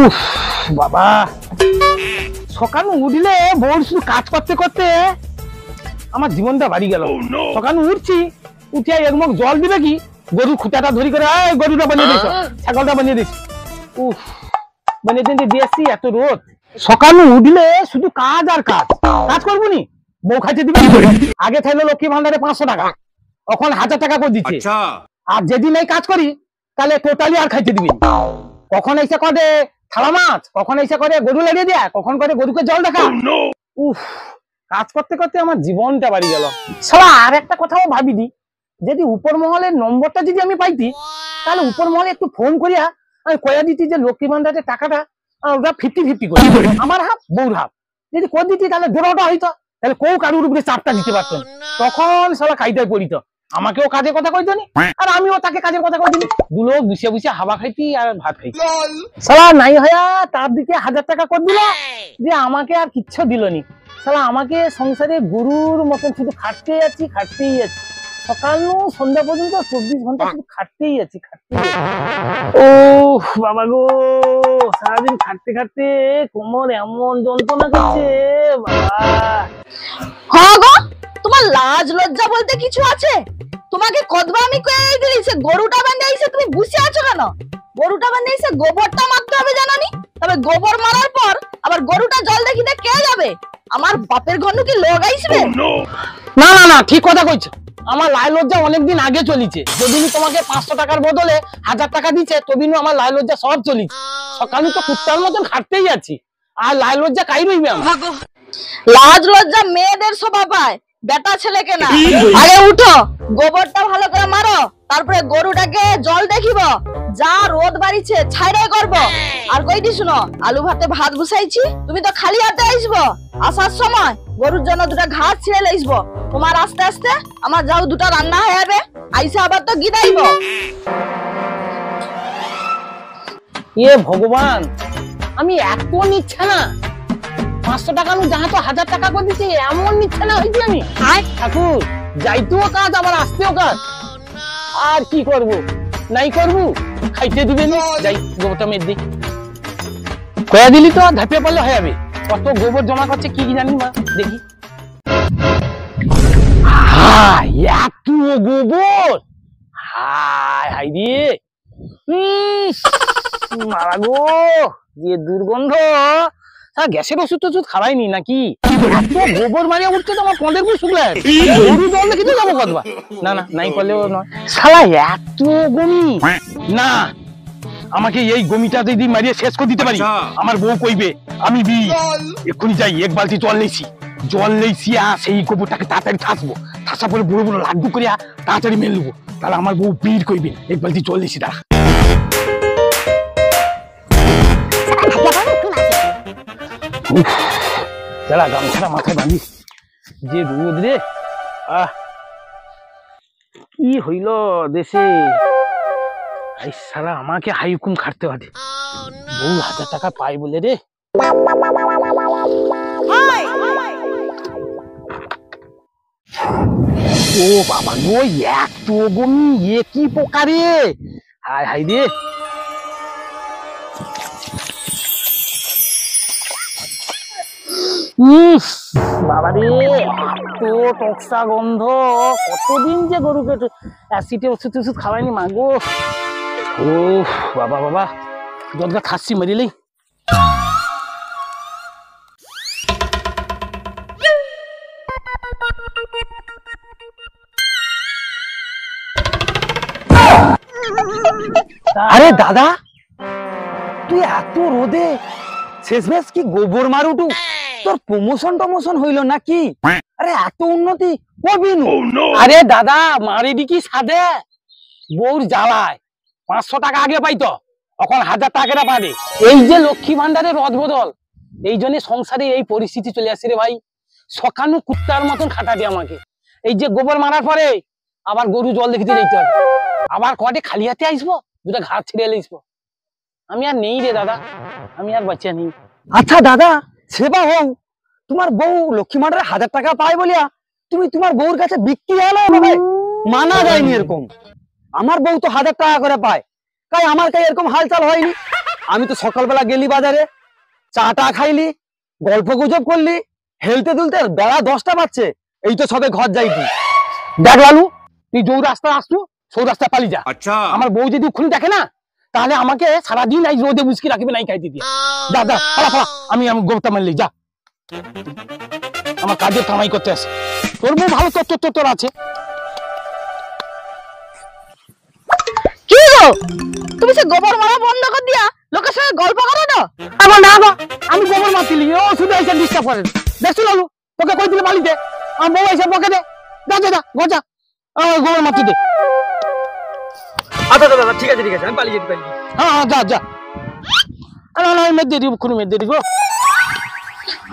উফ বাবা, সকালে উঠলে বউর শুধু কাজ করতে করতে আমার জীবনটা বাড়ি গেল। সকালে উঠছি, উঠে একমগ জল দিবে কি, গরুর খুঁটাটা ধরি করে গরুটা বানিয়ে দিয়েছ, ছাগলটা বানিয়ে দিয়েছি। উফ, বানিয়ে দিয়েছি এত রোদ। সকালে উঠলে শুধু কাজ আর কাজ, কাজ করবো নি, বউ খাইতে দিবে। আগে থাকলে লক্ষ্মী ভান্ডারে 500 টাকা, এখন 1000 টাকা করে দিচ্ছে। আর যেদিন এই কাজ করি তাহলে টোটালি আর খাইতে দিবি। কখন এসে করে থালা মাছ, কখন এসে করে গরু লাগিয়ে দেয়া, কখন করে গরুকে জল দেখা। উফ, কাজ করতে করতে আমার জীবনটা বাড়ি গেল। শালা আর একটা কথাও ভাবিনি, যদি উপর মহলের নম্বরটা যদি আমি পাইতি, তাহলে উপর মহলে একটু ফোন করিয়া আমি কয়া দিতি যে লক্ষ্মী ভান্ডারের টাকাটা ওরা 50-50 করে, আমার হাফ বউর হাফ যদি করে দিতি, তাহলে দোড়াটা হইতো, তাহলে কেউ কারুর উপরে চাপটা দিতে পারতেন। তখন শালা কাইদায় পড়িত, আমাকেও কাজের কথা কইতো নি, আর আমিও তাকে কাজের কথা কই দিনি। দুলোক বসে বসে হাওয়া খাইতি আর ভাত খাইতি। শালা নাই হয়া তার দিকে 1000 টাকা করে দিল, যে আমাকে আর কিচ্ছু দিল নি। শালা আমাকে সংসারে গরুর মতন শুধু খাটতেই আছি, খাটতেই আছি, সকাল সন্ধ্যা পর্যন্ত 24 ঘন্টা শুধু খাটতেই আছি, খাটতেই আছি। ও বাবা গো, সারাদিন খাটতে খাটতে কোমর এমন যন্ত্রণা করছে বাবা। হ্যাঁ গো, তোমার লাজ লজ্জা বলতে কিছু আছে? তোমাকে কতবার আমি কয়ে দিলি সে গরুটা বান্ধাইছে, তুমি বসে আছো কেন? গরুটা বান্ধাইছে গোবরটা মারতে হবে জানানি, তবে গোবর মারার পর আবার গরুটা জল দেখিতে কে যাবে? আমার বাপের ঘর কি লোক আইসবে? না না না, ঠিক কথা কইছো। আমার লাই লজ্জা অনেকদিন আগে চলিছে। যেদিন তোমাকে 500 টাকার বদলে 1000 টাকা দিচ্ছে, তদিন আমার লাই লজ্জা সব চলিছে। সকালে তো কুত্তার মতন খাটতেই আছি, আর লাই লজ্জা কাই রইবে আমার? লাজ লজ্জা মেয়েদের স্বভাব হয়, বেটা ছেলেকে না। আগে উঠো, গোবরটা ভালো করে মারো, তারপরে গরুটাকে জল দেখিব, যা রোদ বাড়িছে ছাইড়াই করব। আর কইটি শুনো, আলু ভাতে ভাত বসাইছি, তুমি তো খালি হাতে আইসবো। আসার সময় গরুর জন্য দুটা ঘাস ছিঁড়ে লাইসবো, তোমার আস্তে আস্তে আমার যাও দুটা রান্না হয়ে যাবে, আইসা আবার তো গিদাইব। এ ভগবান, আমি এত নিচ্ছে না, 500 টাকা নু যাহা তো 1000 টাকা করে দিচ্ছি, এমন নিচ্ছে না হয়েছি আমি। ঠাকুর, যাইতেও কাজ আবার আসতেও কাজ, আর কি করব, নাই করবো, খাইতে দিবে না। যাই গোবরটা মেরে দিই, কয়া দিলি তো ধাপে পারলে হয়ে যাবে। কত গোবর জমা করছে কি জানি মা, দেখি। হায়, এত গোবর, হায় হায় দিয়ে মারা গো, দিয়ে দুর্গন্ধ। গ্যাসের ওষুধ টষুধ খাওয়াইনি নাকি? এত গোবর মারিয়া উঠছে তো আমার পদের খুব শুকলে, গরু জল দেখে যাবো কতবা। না না, নাই করলেও নয়। শালা এত গমি না, আমাকে এই গমিটা যদি মারিয়ে শেষ করে দিতে পারি, আমার বউ কইবে আমি বি। এক্ষুনি যাই, 1 বালতি জল লেইছি, আর সেই গোবরটাকে তাড়াতাড়ি ঠাসবো, ঠাসা পরে বড় বড় লাড্ডু করিয়া তাড়াতাড়ি মেলে নেবো, তাহলে আমার বউ বীর কইবে 1 বালতি জল লেইছি। দাঁড়া, দাঁড়া, গামছাটা মাথায় বাঁধি, যে রোদ রে। কি হইল দেশে, সারা আমাকে হাইকুম খাটতে হবে। বউ 1000 টাকা পাই বলে রে। ও বাবা গো, এত বমি, এ কি পোকা রে, হায় হায় রে। বাবা রে, তো টক্সা গন্ধ, কতদিন যে গরুকে অ্যাসিডে ওষুধ টষুধ খাওয়াইনি মা গো। ও বাবা বাবা, জলটা খাচ্ছি মারিলেই। আরে দাদা, তুই এত রোদে শেষমেশ কি গোবর মারুটু, তোর প্রমোশন টমোশন হইল নাকি? আরে এত উন্নতি কবিনু। আরে দাদা, মারিডি কি সাদে, বউর জ্বালায় 500 টাকা আগে পাইতো, এখন 1000 টাকা পাবে। এই যে লক্ষ্মী ভান্ডারের রদ বদল, এই জন্য সংসারে এই পরিস্থিতি চলে আসছে রে ভাই। সকানু কুত্তার মতন খাটাবে আমাকে। এই যে গোবর মারার পরে আবার গরু জল দেখিতে যাইতে হবে, আবার কটে খালি হাতে আসবো, দুটা ঘাস ছিঁড়ে লাইসবো। আমি আর নেই রে দাদা, আমি আর বাচ্চা নেই। আচ্ছা দাদা, সেবা হও, তোমার বউ লক্ষ্মী ভান্ডারে 1000 টাকা পায় বলিয়া তুমি তোমার বউর কাছে বিক্রি হলো, মানা যায়নি এরকম। আমার বউ তো 1000 টাকা করে পায়, তাই আমার কাছে এরকম হালচাল হয়নি। আমি তো সকালবেলা গেলি বাজারে, চাটা খাইলি, গল্প গুজব করলি, হেলতে দুলতে বেলা 10টা বাজছে, এই তো সবে ঘর যাইতি। দেখ লালু, তুই যে রাস্তা আসছু সেই রাস্তা পালিয়ে যা। আচ্ছা আমার বউ যদি ওখানে দেখে না, তাহলে আমাকে সারাদিন এই রোদে মুসকি রাখবে নাই খাইতে দিয়ে। যা যা পালা পালা, আমি গোবরটা মারলি যা, আমার কাজের কামাই করতে আসে। তোর বউ ভালো, তোর তোর তোর তোর আছে। কি গো, তুমি সে গোবর মারা বন্ধ করে দিয়া লোকের সঙ্গে গল্প করো না? আমার না বা, আমি গোবর মারছিলি, ও শুধু এসে ডিস্টার্ব করে। দেখছো লালু, তোকে কই দিলে বালিতে, আমার বউ এসে বকে দে। যা যা যা ঘর যা, আমার গোবর মারতে দে। আচ্ছা দাদা ঠিক আছে আমি পালিয়ে যেতে পারি। হ্যাঁ হ্যাঁ যা যা। না না মেদ দিয়ে দিব, খুনি মেদ দিয়ে দিব।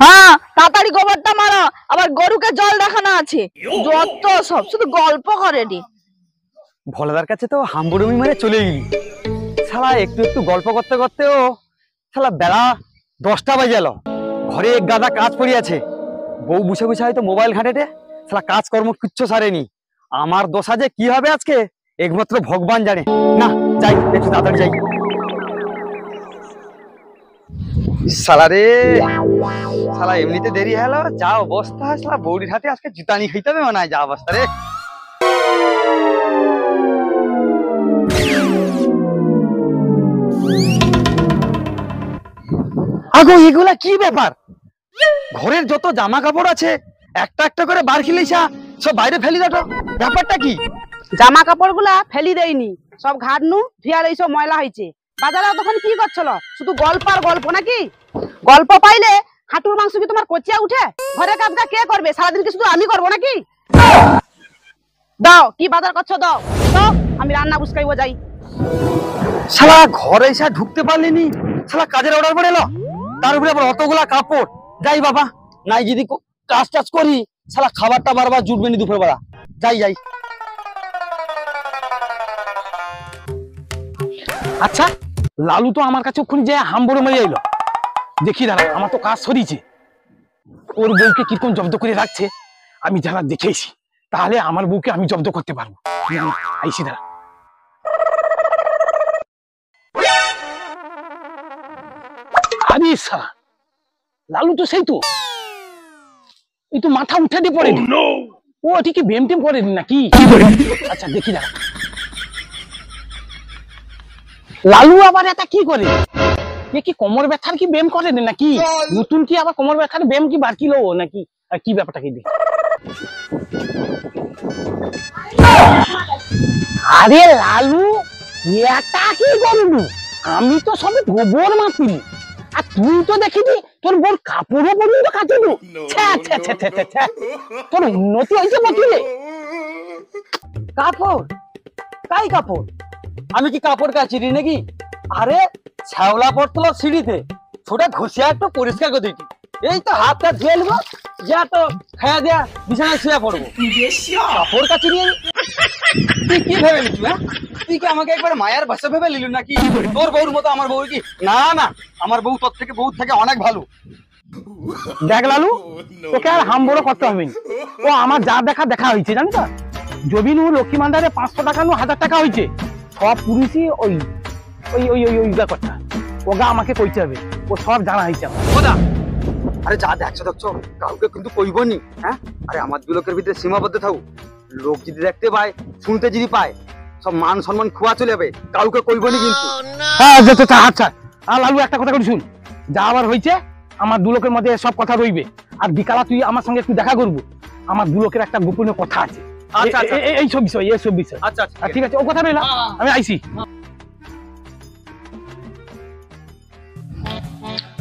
হ্যাঁ তাড়াতাড়ি গোবরটা মারো, আবার গরুকে জল দেখানো আছে। যত সব শুধু গল্প করে নি। ভোলাদার কাছে তো হাম্বুড়ুমি মেরে চলে গেলি, শালা একটু একটু গল্প করতে করতেও শালা বেলা 10টা বাজে গেল। ঘরে এক গাদা কাজ পড়ে আছে, বউ বসে বসে হয়তো মোবাইল ঘাঁটেটে শালা কাজকর্ম কিচ্ছু সারেনি। আমার দশা যে কি হবে আজকে একমাত্র ভগবান জানে। না যাই, একটু তাড়াতাড়ি যাই। শালা রে, শালা এমনিতে দেরি হলো, যা অবস্থা শালা বৌদির হাতে আজকে জুতানি খাইতে হবে মনে হয়, যা অবস্থা রে। আগো এগুলা কি ব্যাপার? ঘরের যত জামা কাপড় আছে একটা একটা করে বার খিলিসা সব বাইরে ফেলি দাও, ব্যাপারটা কি? জামা কাপড় গুলা ফেলি দেয়নি, সব ঘাট নু ফিয়ার এইসব ময়লা হয়েছে। বাজারে তখন কি করছিল, শুধু গল্প আর গল্প নাকি? গল্প পাইলে হাঁটুর মাংস কি তোমার কচিয়া উঠে? ঘরে কাজটা কে করবে? সারাদিন কি শুধু আমি করবো নাকি? দাও কি বাজার করছো, দাও দাও, আমি রান্না বুঝকাইবো যাই। শালা ঘরে এসে ঢুকতে পারলিনি, শালা কাজের অর্ডার করে এলো, তার উপরে আবার অতগুলা কাপড়। যাই বাবা, নাই যদি কাজ টাজ করি শালা খাবারটা বারবার জুটবে নি দুপুর বেলা। যাই যাই। আচ্ছা লালু তো আমার কাছে ওখানে যে হাম্বড়ে মেরে এলো, দেখি দাঁড়া, আমার তো কাজ সরিয়েছে, ওর বউকে কিরকম জব্দ করে রাখছে আমি যারা দেখেছি, তাহলে আমার বউকে আমি জব্দ করতে পারবো। আইসি দাঁড়া। আরে সালা, লালু তো সেই তো, এই তো মাথা উঠে দিয়ে পড়ে। ও ঠিক বেম টেম করে নাকি? আচ্ছা দেখি দাঁড়া, লালু আবার এটা কি করে? এ কি কোমর ব্যথার কি ব্যায়াম করে নাকি? নতুন কি আবার কোমর ব্যথার ব্যায়াম কি বার কিলো নাকি? আর কি ব্যাপারটা কি দেখ। আরে লালু, এটা কি করলু? আমি তো সবে গোবর মাপিনি, আর তুই তো দেখিবি তোর বোর কাপড়ও পর্যন্ত কাটিলু। তোর উন্নতি হয়েছে বটুলে। কাপড়? তাই কাপড়? আমি কি কাপড় কাচিনি নাকি? আরে শ্যাওলা পড়তল সিঁড়িতে, ছোটা ঘষিয়া একটু পরিষ্কার করে দিতি, এই তো হাতটা ধুয়ে নেবো, যা তো খাইয়া দেয়া বিছানায় শুয়ে পড়বো। কাপড় কাচি নিয়ে তুই কি ভেবে নিচ্ছ? হ্যাঁ, তুই কি আমাকে একবার মায়ার ভাষা ভেবে নিলু নাকি? তোর বউর মতো আমার বউ কি? না না, আমার বউ তোর থেকে বউ থেকে অনেক ভালো। দেখ লালু, তোকে আর হাম বড় করতে হবে না। ও আমার যা দেখা দেখা হয়েছে জানিস তো, জবিনু লক্ষ্মী ভান্ডারে 500 টাকা নু 1000 টাকা হয়েছে, সব পুলিশই ওই ওই ওই ওই ওই কথা ওগা আমাকে কইতে হবে, ও সব জানা হয়েছে আমার। ওদা, আরে যা দেখছো দেখছো কাউকে কিন্তু কইব নি। হ্যাঁ, আরে আমার দুলোকের ভিতরে সীমাবদ্ধ থাকু, লোক যদি দেখতে পায় শুনতে যদি পায় সব মান সম্মান খোয়া চলে যাবে, কাউকে কইব নি কিন্তু। হ্যাঁ আচ্ছা, আর লালু একটা কথা করে শুন, যা আবার হয়েছে আমার দুলোকের মধ্যে সব কথা রইবে, আর বিকালা তুই আমার সঙ্গে একটু দেখা করবো, আমার দুলোকের একটা গোপনীয় কথা আছে। আচ্ছা আচ্ছা এইসব বিষয় আচ্ছা আচ্ছা ঠিক আছে, ও কথা রইলাম, আমি আইসি।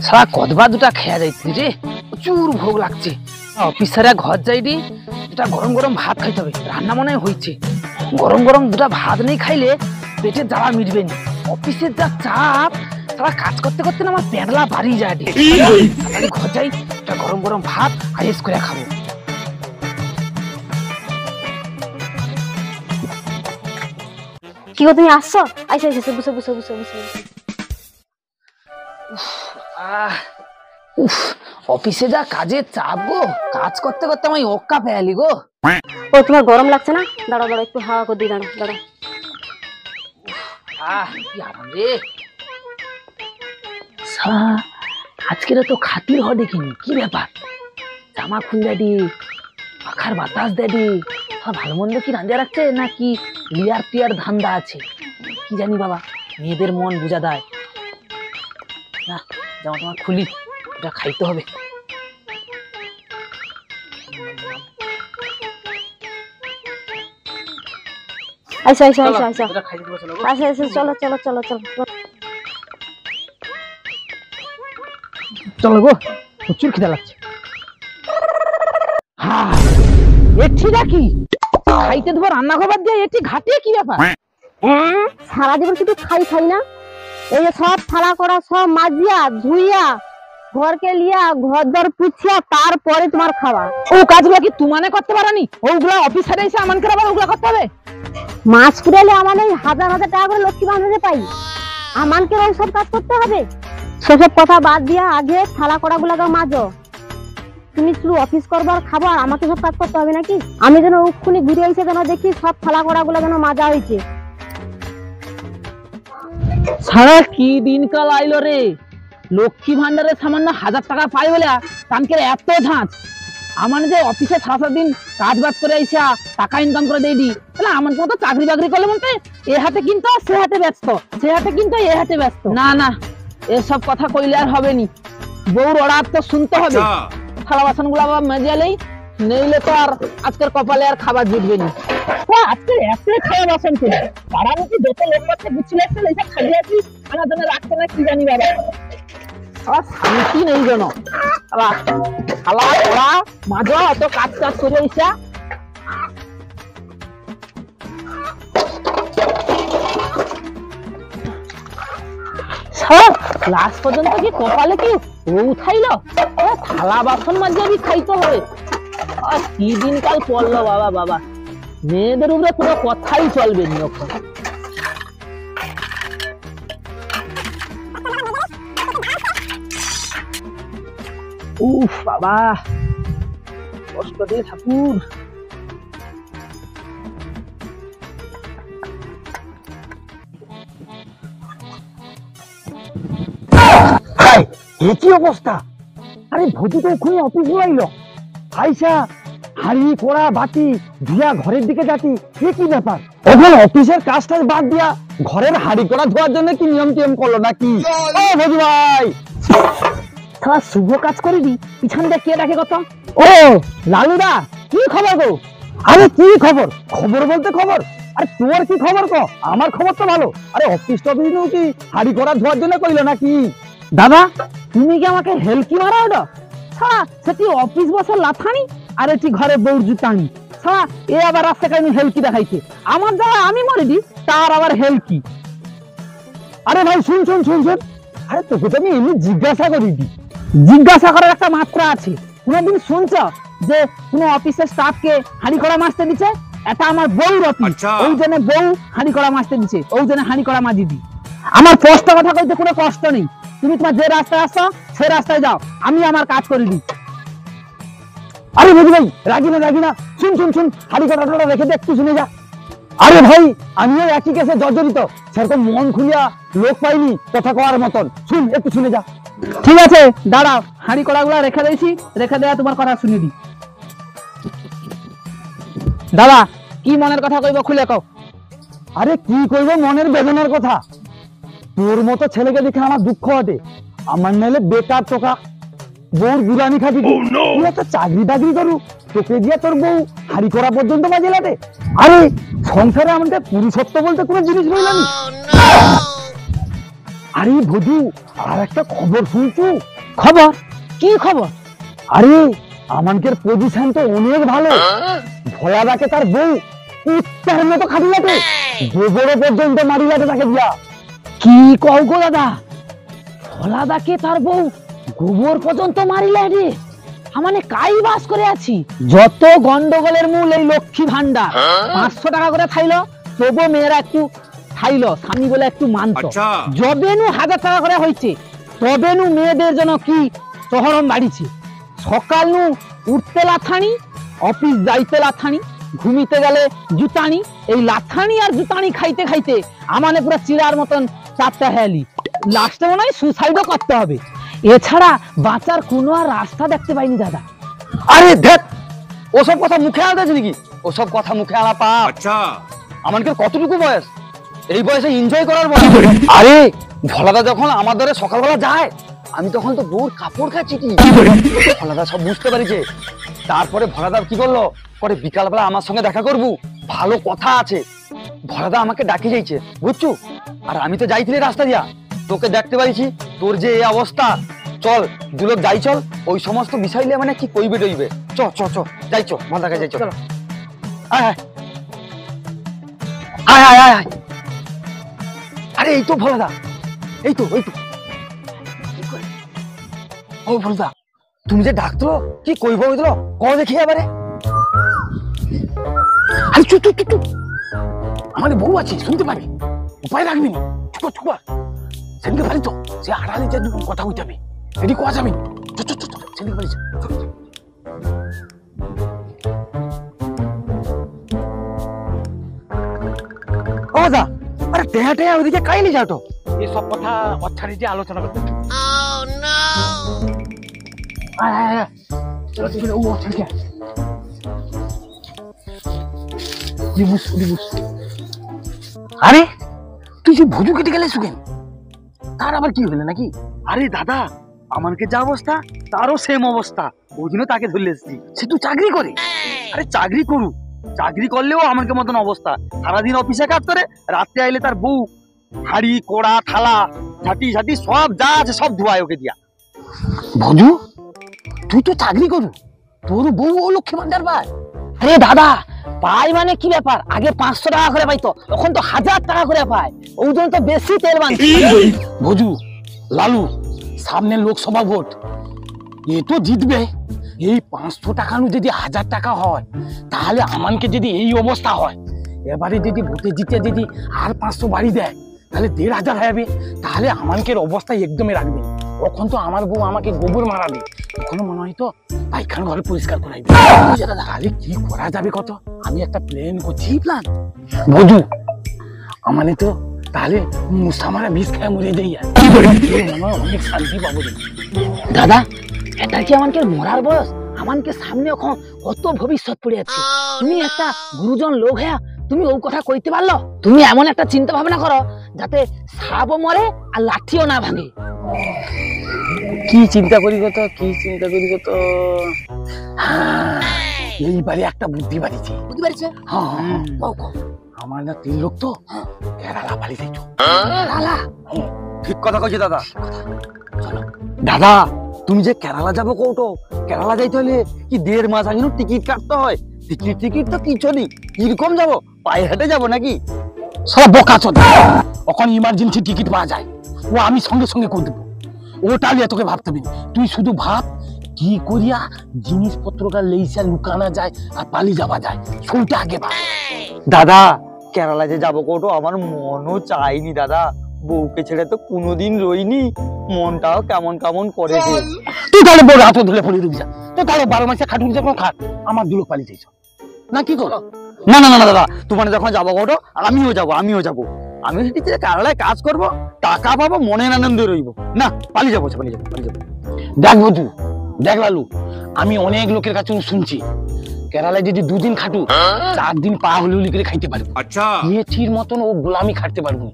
সারা কদবা দুটা খেয়া যাইতি রে, প্রচুর ভোগ লাগছে। অফিসারে ঘর যাইনি, এটা গরম গরম ভাত খাইতে হবে, রান্না মনে হয়েছে। গরম গরম দুটা ভাত নেই খাইলে পেটের জ্বালা মিটবে না। অফিসের যা চাপ, সারা কাজ করতে করতে না আমার পেটলা বাড়ি যায় রে। ঘর যাই, এটা গরম গরম ভাত আয়েস করে খাবো। কি গো তুমি আসছো? আইসা আইসা বুঝো বুঝো বুঝো বুঝো। অফিসে যা কাজের চাপ গো, কাজ করতে করতে আমি ওক্কা পেয়ালি গো। ও তোমার গরম লাগছে না? দাঁড়াও দাঁড়াও, একটু হাওয়া করে দিই, দাঁড়াও দাঁড়াও। কি আরাম রে। আজকের তো খাতির হ দেখিনি, কি ব্যাপার? জামা খুল দেডি, পাখার বাতাস দেডি, ভালো মন্দ কি রাঁধে রাখছে নাকি লিয়ার টিয়ার ধান্দা আছে কি জানি বাবা, মেয়েদের মন বুঝা দেয় না। জামা টামা খুলি, এটা খাইতে হবে। আচ্ছা আচ্ছা আচ্ছা আচ্ছা এটা খাইতে দেবো, চলো গো। আচ্ছা আচ্ছা চলো চলো চলো চলো চলো গো, প্রচুর খিদা লাগছে। এটি নাকি খাইতে দেবো রান্না করবার দিয়ে, এটি ঘাটে কি ব্যাপার? হ্যাঁ, সারা জীবন শুধু খাই খাই না, এই যে সব থালা করা সব মাজিয়া ধুইয়া ঘরকে লিয়া ঘর দর পুছিয়া তারপরে তোমার খাওয়া। ও কাজগুলো কি তুমানে করতে পারোনি? ওগুলা অফিসারে এসে আমানকে আবার ওগুলা করতে হবে? মাছ কিনেলে আমার এই হাজার হাজার টাকা করে লক্ষ্মী বান্ধবী পাই, আমানকে ওই সব কাজ করতে হবে? সেসব কথা বাদ দিয়া আগে থালা কড়া গুলাকে মাজো। তুমি শুধু অফিস করবো আর খাবো, আর আমাকে সব কাজ করতে হবে নাকি? আমি যেন উক্ষুনি ঘুরে এসে যেন দেখি সব থালা কড়া গুলা যেন মাজা হয়েছে। সারা কি দিনকাল আইলো রে, লক্ষ্মী ভান্ডারে সামান্য 1000 টাকা পাই বলে কানকে এত ঝাঁজ। আমার যে অফিসে সারা দিন কাজ বাজ করে আইসা টাকা ইনকাম করে দেই দি, তাহলে আমার মতো চাকরি বাকরি করলে বলতে এ হাতে কিন্তু সে হাতে ব্যস্ত, সে হাতে কিন্তু এ হাতে ব্যস্ত। না না, এসব কথা কইলে আর হবে নি, বউর অর্ডার তো শুনতে হবে। থালা বাসন গুলা আবার মেজালেই, নইলে তো আর আজকের কপালে আর খাবার জুটবে না। আজকে এত খাওয়া বাসন করে পাড়া মধ্যে যত লোক পাচ্ছে বুঝছিল একটা খালি আছি, আমার জন্য রাখতে না কি জানি বাবা, আর শান্তি নেই যেন। থালা ওরা মাজা অত কাজ কাজ করে এসা। লাস্ট পর্যন্ত কি কপালে কি ও উঠাইলো? থালা বাসন মাঝে খাইতে হবে। আর কি দিনকাল পড়লো বাবা বাবা, মেয়েদের উপরে কোনো কথাই চলবে না। উফ বাবা, কষ্ট দিয়ে ঠাকুর। কি অবস্থা? আরে ভোজি তো এক্ষুনি অফিস আইলো, আইসা হাড়ি কড়া বাটি ধুয়া ঘরের দিকে যাচ্ছি, এ কি ব্যাপার? এখন অফিসের কাজটা বাদ দিয়া ঘরের হাড়ি কড়া ধোয়ার জন্য কি নিয়ম টিয়ম করলো নাকি? ও ভোজি ভাই, সারা শুভ কাজ করে দি, পিছন দিয়ে কে ডাকে কত? ও লালুদা, কি খবর গো? আরে কি খবর? খবর বলতে খবর, আরে তোর কি খবর ক? আমার খবর তো ভালো। আরে অফিস টফিস কি হাড়ি কড়া ধোয়ার জন্য কইলো নাকি? দাদা তুমি কি আমাকে হেলকি মারা ওটা? সারা সেটি অফিস বসে লাথানি আর এটি ঘরে বউর জুতানি। সারা এ আবার রাস্তায় আমি হেলকি দেখাইছে, আমার যারা আমি মরে দি তার আবার হেলকি। আরে ভাই শুন শুন শুন শুন, আরে তোকে তো আমি এমনি জিজ্ঞাসা করি দি। জিজ্ঞাসা করার একটা মাত্রা আছে। কোনদিন শুনছ যে কোনো অফিসের স্টাফকে হাঁড়ি কড়া মাজতে দিচ্ছে? এটা আমার বউর অফিস, ওই জন্য বউ হাঁড়ি কড়া মাজতে দিচ্ছে, ওই জন্য হাঁড়ি কড়া মাজি দি। আমার কষ্ট কথা কইতে কোনো কষ্ট নেই, তুমি তোমার যে রাস্তায় আসছো সে রাস্তায় যাও, আমি আমার কাজ করে দিই। আরে ভোজি ভাই রাগি না, শুন শুন শুন, হাড়ি কড়াটা রেখে দে, একটু শুনে যা। আরে ভাই আমিও একই কেসে জর্জরিত, সেরকম মন খুলিয়া লোক পাইনি কথা কওয়ার মতন, শুন একটু শুনে যা। ঠিক আছে দাঁড়াও, হাঁড়ি কড়া গুলা রেখে দিয়েছি, রেখে দেয়া তোমার কথা শুনে দি। দাদা কি মনের কথা কইব খুলে কও। আরে কি কইব মনের বেদনার কথা? তোর মতো ছেলেকে দেখে আমার দুঃখ হতে, আমার নাইলে বেকার টোকা বউর গুলামি খাবি, তুই একটা চাকরি বাকরি করু, তোকে দিয়ে তোর বউ হাড়ি করা পর্যন্ত বাজে লাগে। আরে সংসারে আমাদের পুরুষত্ব বলতে কোনো জিনিস রইল না। আরে ভদু, আর একটা খবর শুনছু? খবর? কি খবর? আরে আমানকের পজিশন তো অনেক ভালো, ভয়াদাকে তার বউ উত্তরের মতো খাবি লাগে, গোবরে পর্যন্ত মারি লাগে তাকে দিয়া। কি কও গো দাদা, ভোলাদাকে তার বউ গোবর পর্যন্ত মারিলে রে? মানে কাই বাস করে আছি, যত গন্ডগোলের মূল এই লক্ষ্মী ভান্ডার। 500 টাকা করে খাইলো, তবু মেয়েরা একটু খাইলো, স্বামী বলে একটু মানত। যবেনু 1000 টাকা করে হয়েছে, তবেনু মেয়েদের জন্য কি চহরম বাড়িছে। সকাল নু উঠতে লাথানি, অফিস যাইতে লাথানি, ঘুমিতে গেলে জুতানি। এই লাথানি আর জুতানি খাইতে খাইতে আমানে পুরো চিড়ার মতন চারটা হেলি। লাস্টে মনে হয় সুসাইডও করতে হবে, এছাড়া বাঁচার কোনো আর রাস্তা দেখতে পাইনি দাদা। আরে দেখ, ওসব কথা মুখে আনতেছে নাকি? ওসব কথা মুখে আনা পা। আচ্ছা, আমাকে কতটুকু বয়স? এই বয়সে এনজয় করার বয়স। আরে ভোলাদা যখন আমাদের সকালবেলা যায়, আমি তখন তো বউর কাপড় কাচ্ছি কি। ভোলাদা সব বুঝতে পারিছে। তারপরে ভোলাদা কি করলো, পরে বিকালবেলা আমার সঙ্গে দেখা করবো, ভালো কথা আছে। ভোলাদা আমাকে ডাকি যাইছে, বুঝছো? আর আমি তো যাইছিলি রাস্তা দিয়া, তোকে দেখতে পারিছি, তোর যে এই অবস্থা। চল দুলোক যাই, চল ওই সমস্ত বিষয় নিয়ে মানে কি কইবে টইবে। চ চ চ যাই, চ ভোলাদাকে যাই, চল। আয় আয় আয় আয় আয় আয়। আরে এই তো ভোলাদা, এই তো এই তো। ও ভোলাদা, তুমি যে ডাকতো কি কইব হইতো, ক দেখি এবারে। আরে চুপ চুপ চুপ, আমাদের বউ আছে, শুনতে পাবি, উপায় রাখবি না। চুপ চুপ, সেদিকে পারি তো, সে আড়ালে যে কথা কইতে হবে, এটি কোয়া যাবি। চুপ চুপ চুপ, সেদিকে পারি। ও দা, আরে টেহা টেহা ওদিকে কাইনি যাও, এসব কথা অচ্ছাড়ি যে আলোচনা করতে। আরে তুই যে ভুজু কেটে গেলে সুখেন, তার আবার কি হলো নাকি? আরে দাদা, আমাকে যা অবস্থা তারও সেম অবস্থা, ওই জন্য তাকে ধরে এসেছি। সে তো চাকরি করে। আরে চাকরি করুক, চাকরি করলেও আমাকে মতন অবস্থা, সারাদিন অফিসে কাজ করে, রাত্রে আইলে তার বউ হাড়ি কোড়া থালা ঝাঁটি ঝাঁটি সব যা আছে সব ধোয়ায় ওকে দিয়া। ভজু, তুই তো চাকরি করু, তোর বউ ও লক্ষ্মী ভান্ডার পায়। আরে দাদা, পাই মানে কি ব্যাপার, আগে 500 টাকা করে পাইতো, এখন তো 1000 টাকা করে পায়, ওই জন্য তো বেশি তেল বানছে। ভজু, লালু, সামনে লোকসভা ভোট, এ তো জিতবে। এই 500 টাকা নু যদি 1000 টাকা হয়, তাহলে আমানকে যদি এই অবস্থা হয়, এবারে যদি ভোটে জিতে যদি আর 500 বাড়ি দেয়, তাহলে 1500 হবে। তাহলে আমানকে অবস্থা একদমই রাখবে। তখন তো আমার বউ আমাকে গোবর মারাবে, তখন মনে হয় তো পায়খানা ঘরে পরিষ্কার করাইবে। তাহলে কি করা যাবে কত? আমি একটা প্ল্যান করছি। প্ল্যান বধু, আমানে তো তাহলে মুসামারা বিষ খায় মরে যাই, অনেক শান্তি পাবো। দাদা, এটা কি আমাকে মরার বয়স? আমাকে সামনে এখন কত ভবিষ্যৎ পড়ে আছে। তুমি একটা গুরুজন লোক হ্যাঁ, তুমি ওই কথা কইতে পারলো? তুমি এমন একটা চিন্তা ভাবনা করো যাতে সাপও মরে আর লাঠিও না ভাঙে। কি চিন্তা করি কত, কি চিন্তা করি কত। এইবারে একটা বুদ্ধি বাড়িছে। বুঝতে পারছে? আমার না 3 লোক তো কেরালা বাড়ি যাইছো। লালা, ঠিক কথা কইছে দাদা। দাদা, তুমি যে কেরালা যাবো কৌটো, কেরালা যাইতে হলে কি 1.5 মাস আগে টিকিট কাটতে হয়? টিকিট তো কিছু নেই, কিরকম যাবো? পায়ে হেঁটে যাবো নাকি? সব বোকা চোদা, ওখানে ইমার্জেন্সি টিকিট পাওয়া যায়, ও আমি সঙ্গে সঙ্গে করে দেবো। ওটা নিয়ে তোকে ভাবতে হবে না, তুই শুধু ভাব কি করিয়া জিনিসপত্রটা লেইসা লুকানো যায় আর পালিয়ে যাওয়া যায়, সেইটা আগে ভাব। দাদা, কেরালা যে যাবো কৌটো, আমার মনও চাইনি দাদা। বউকে ছেড়ে তো কোনোদিন রইনি, মনটাও কেমন কেমন করে। তুই তাহলে বড় হাতে ধুলে পড়ে রবি যা, তো তাহলে 12 মাসে খাটুন যখন খাট, আমার দুলোক পালিয়ে যাইছ না কি করো? না না না দাদা, তোমার যখন যাবো কৌটো আমিও যাবো। আমি সেটি কেরালায় কাজ করবো, টাকা পাবো, মনের আনন্দে রইবো। না, পালিয়ে যাবো। দেখ বধু, দেখ লালু, আমি অনেক লোকের কাছে শুনছি কেরালায় যদি 2 দিন খাটু, 4 দিন পা হলি করে খাইতে পারবো। আচ্ছা, ঠিক মতন ও গোলামি খাটতে পারবো।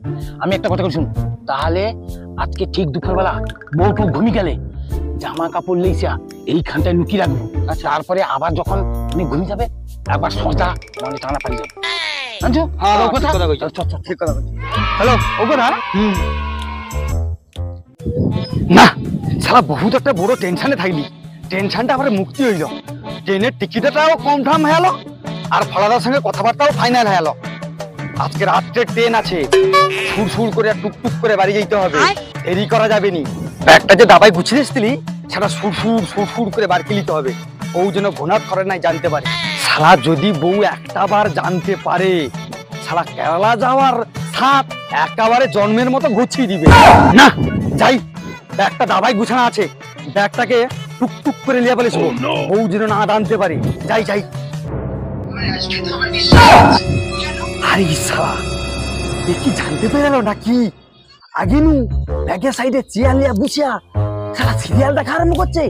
আমি একটা কথা শুন, তাহলে আজকে ঠিক দুপুর বেলা বউটু ঘুমি গেলে জামা কাপড় লেইসা এইখানটায় লুকিয়ে রাখবো। তারপরে আবার যখন উনি ঘুমি যাবে, একবার সোজা মানে টানা পালিয়ে যাবে। হ্যালো, ও কথা না, সারা বহুত একটা বড় টেনশনে থাকলি, টেনশনটা আবার মুক্তি হইল। ট্রেনের টিকিটটাও কনফার্ম হয়ে গেল, আর ফলাদার সঙ্গে কথাবার্তাও ফাইনাল হয়ে গেল। আজকে রাত্রে ট্রেন আছে, সুর করে টুকটুক করে বাড়ি যেতে হবে, দেরি করা যাবে নি। ব্যাগটা যে দাবাই গুছিয়ে এসেছিলি, সেটা সুর করে বার কিলিতে হবে, ও যেন ঘোনার করে নাই জানতে পারে। শালা যদি বউ একটা বার জানতে পারে, শালা কেরালা যাওয়ার সাপ একেবারে জন্মের মতো গুছিয়ে দিবে। না যাই, ব্যাগটা দাবাই গুছানো আছে, ব্যাগটাকে টুকটুক করে লিয়া বলেছিল, বউ যেন না জানতে পারে। যাই আরে শালা, এ কি জানতে পেরে গেল নাকি? আগে নু ব্যাগের সাইডে চেয়ার লিয়া বুঝিয়া সারা সিরিয়াল দেখা আরম্ভ করছে।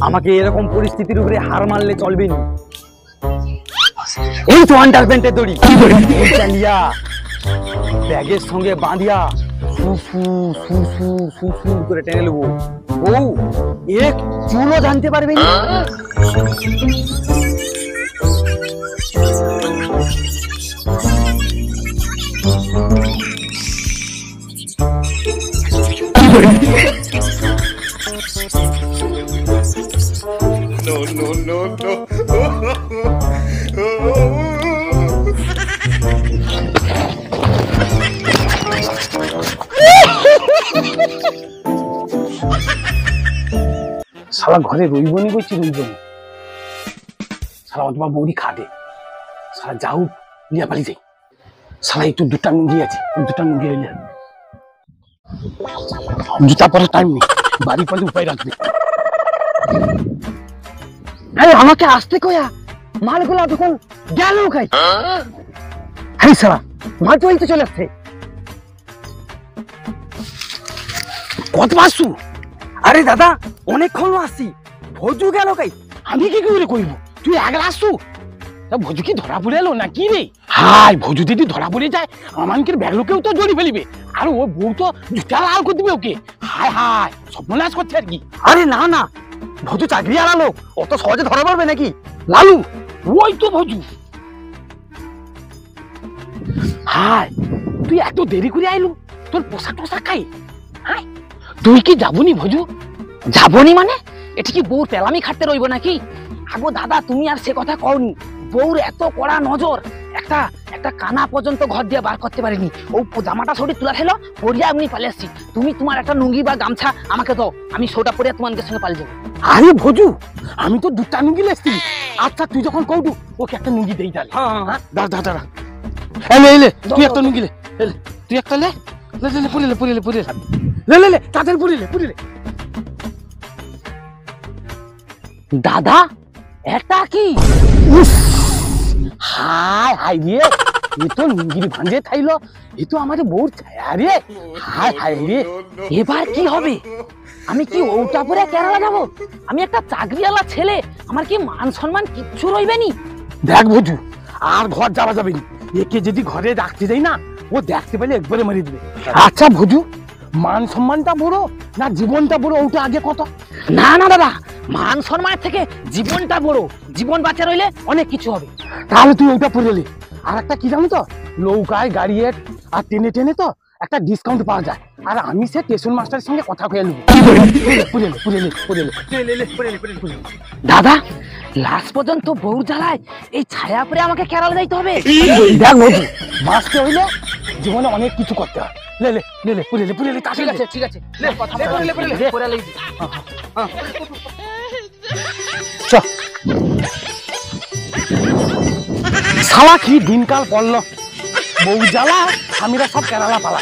আমাকে এরকম পরিস্থিতির উপরে হার মারলে চলবে না। এই তো আন্ডারপ্যান্টের দড়ি লিয়া ব্যাগের সঙ্গে বাঁধিয়া সুর করে টেনে নেবো। বউ এক চুলও জানতে পারবে না। শালা ঘরে রইবনি করছি রইবনি। শালা অথবা বৌদি খাটে। শালা যাও লিয়া পালি যাই। শালা একটু দুটা নুঙ্গি আছে, দুটা নুঙ্গি হইলে জুতা পরার টাইম নেই, বাড়ি পালে উপায় রাখবে। আরে আমাকে আসতে কয়া মালগুলা তখন গেল খাই। হ্যাঁ শালা মাল চলতে চলে আসছে। কত পারছু? আরে দাদা অনেকক্ষণ আসছি, ভজু গেল কাই। আমি কি করে কইব? তুই আগলা আসছু, ভজু কি ধরা পড়ে এলো না কি রে? হাই ভজু যদি ধরা পড়ে যায় আমানকের ব্যাগ লোকেও তো জড়ি ফেলিবে, আর ও বউ তো জুতা লাল করে দিবে ওকে। হাই হাই সর্বনাশ করছে আর কি। আরে না না, ভজু চাকরি আলালো, অত সহজে ধরা পড়বে নাকি? লালু ওই তো ভজু। হাই তুই এত দেরি করে আইলু, তোর পোশাক টোশাক খাই। হাই তুই কি যাবনি ভজু? যাবনি মানে এটি কি বউর পেলামি খাটতে রইব নাকি? আগো দাদা তুমি আর সে কথা কওনি। বউর এত কড়া নজর, একটা একটা কানা পর্যন্ত ঘর দিয়ে বার করতে পারিনি। ও জামাটা সরি তুলা খেলো, পরিয়া এমনি পালে আসছি। তুমি তোমার একটা লুঙ্গি বা গামছা আমাকে দাও, আমি সোটা পরিয়া তোমাদের সঙ্গে পালিয়ে যাবো। আরে ভজু আমি তো দুটা নুঙ্গি লেছি। আচ্ছা তুই যখন কৌটু ওকে একটা নুঙ্গি দেই তাহলে। হ্যাঁ দাঁড়া দাঁড়া দাঁড়া, এলে এলে তুই একটা নুঙ্গি লে, তুই একটা লে, লে লে পুরিলে পুরিলে পুরিলে লে লে লে তাদের পুরিলে পুরিলে। দাদা এটা কি? হাই হাই রে, এ তো লুঙ্গির ভাঁজে থাইলো, এ তো আমাদের বউর ছায়া রে। হাই হাই রে, এবার কি হবে? আমি কি ওটা পরে কেরালা যাব? আমি একটা চাকরিওয়ালা ছেলে, আমার কি মান সম্মান কিচ্ছু রইবে নি। দেখ ভজু আর ঘর যাওয়া যাবে না, একে যদি ঘরে রাখতে যাই না ও দেখতে পেলে একবারে মেরে দিবে। আচ্ছা ভজু মান সম্মানটা বড় না জীবনটা বড়, ওটা আগে কত? না না দাদা, মান সম্মানের থেকে জীবনটা বড়। জীবন বাঁচা রইলে অনেক কিছু হবে। তাহলে তুই ওইটা পরে নে। আর একটা কি জানো তো, নৌকায় গাড়িয়ে আর টেনে টেনে তো একটা ডিসকাউন্ট পাওয়া যায়। আর আমি সে স্টেশন মাস্টারের সঙ্গে কথা কয়ে নেবো। দাদা লাস্ট পর্যন্ত বউর জ্বালায় এই ছায়া পরে আমাকে কেরালা যাইতে হবে। দেখ বন্ধু, বাঁচতে হইলে জীবনে অনেক কিছু করতে হয়। লে লে লে লে পুরে লে পুরে লে। ঠিক আছে ঠিক আছে, কথা পরে লে। শালা কি দিনকাল পড়লো, বউ জ্বালা স্বামীরা সব কেরালা পালা।